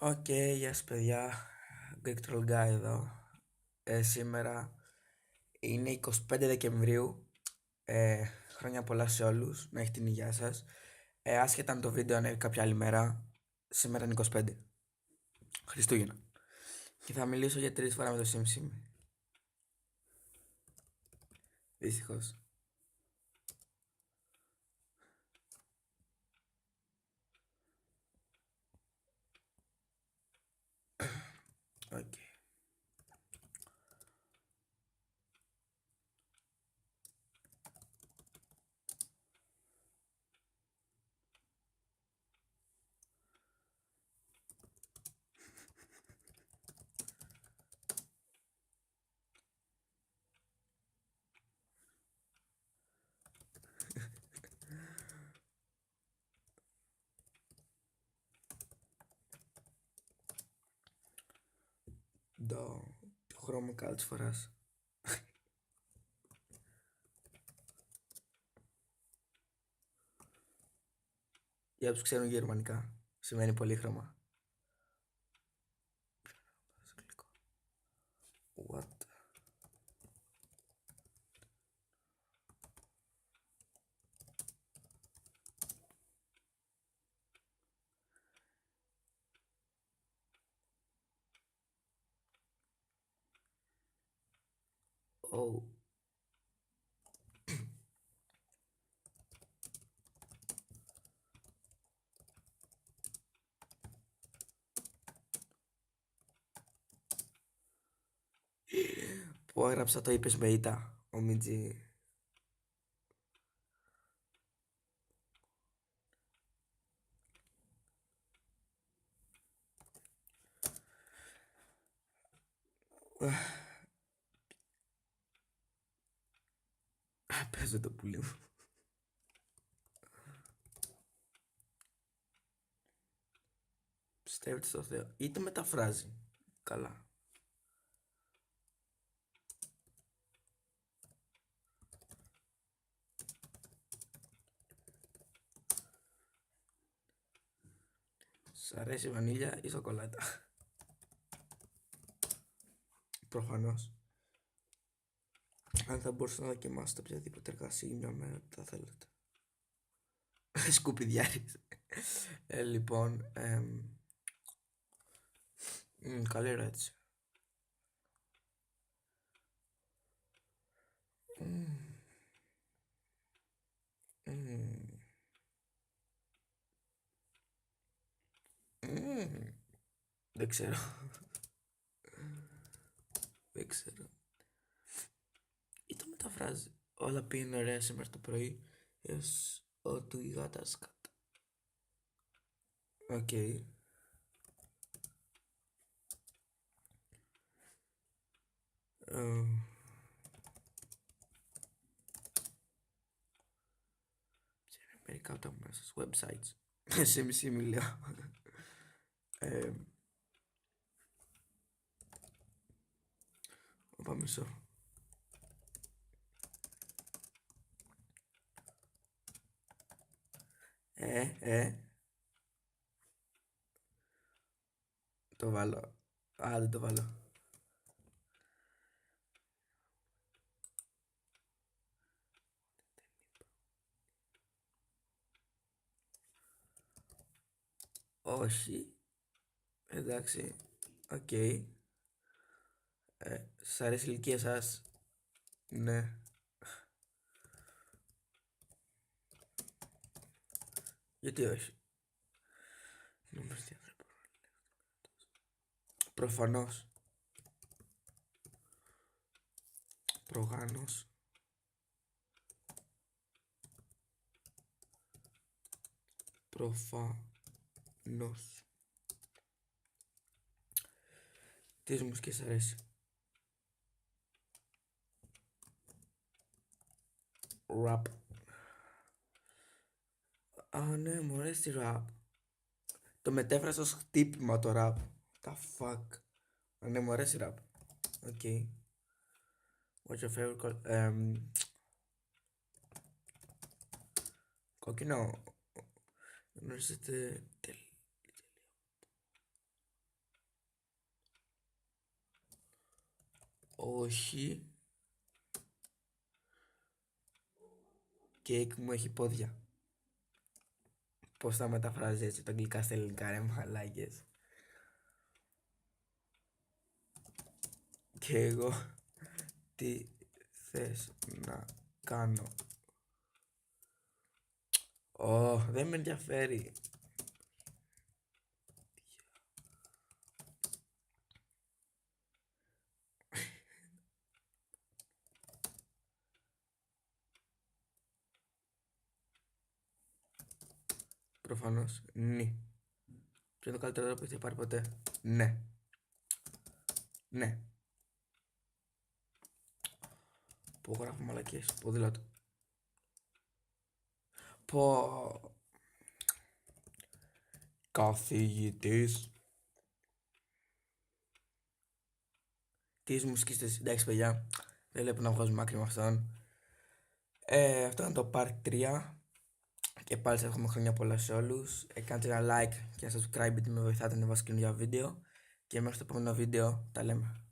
Οκ, γεια σας παιδιά, Greek Troll Guy εδώ. Σήμερα είναι 25 Δεκεμβρίου, χρόνια πολλά σε όλους, να έχετε την υγεία σας. Άσχετα αν το βίντεο ανέβει κάποια άλλη μέρα, σήμερα είναι 25, Χριστούγεννα. Και θα μιλήσω για 3 φορά με το SimSim. Δυστυχώς. Οκ. Το χρώμα κάλτς φοράς. Για όσους ξέρουν γερμανικά, σημαίνει πολύχρωμα. What? Oh. Που έγραψα το είπες με ήττα, ο Μιτζή. Παίζω το πουλί μου. Πιστεύετε στο Θεό ή το μεταφράζει. Καλά. Σ' αρέσει η βανίλια ή σοκολάτα? Προφανώς. Αν θα μπορούσα να δοκιμάσετε οποιαδήποτε εργασία μια μέρα, τι θα θέλετε? Σκουπιδιάρης. Λοιπόν, καλή ερώτηση. Δεν ξέρω. Δεν ξέρω. Ή το μεταφράζει. Όλα πήγαινε ωραία σήμερα το πρωί έως ότου η γάτα σκάτα. Οκ. Μερικά από τα μέσα στους websites. Σε μισή μιλάω. Όπα μισό. Το βάλω. Α, δεν το βάλω. Όχι. Εντάξει. Οκ. Σας αρέσει η ηλικία σας? Ναι. Γιατί όχι? Προφανώς. Προγάνως. Προφανώς. Τι μουσικές αρέσει? Rap. Α, ναι, μου αρέσει rap. Το μετέφρασα ως χτύπημα το rap. Τα fuck. Α, ναι, μου αρέσει rap. Οκ. What's your favorite color? Κόκκινο. Γνωρίζετε Όχι. Κέικ μου έχει πόδια. Πώς θα μεταφράζει έτσι τα αγγλικά στα ελληνικά, ρε μαλάκες. Και εγώ τι θες να κάνω? Δεν με ενδιαφέρει. Προφανώς, ναι. Ποιο είναι το καλύτερο που έχετε πάρει ποτέ? Ναι. Ναι. Πού γράφω μαλακίες, ποδήλατο. Πω. Καθηγητής της μουσικής της. Εντάξει παιδιά, δεν βλέπω να βγάζουμε άκρη με αυτόν. Αυτό ήταν το part 3. Και πάλι σας εύχομαι χρόνια πολλά σε όλους. Κάντε ένα like και ένα subscribe γιατί με βοηθάτε να βάζω καινούργια βίντεο. Και μέχρι το επόμενο βίντεο τα λέμε.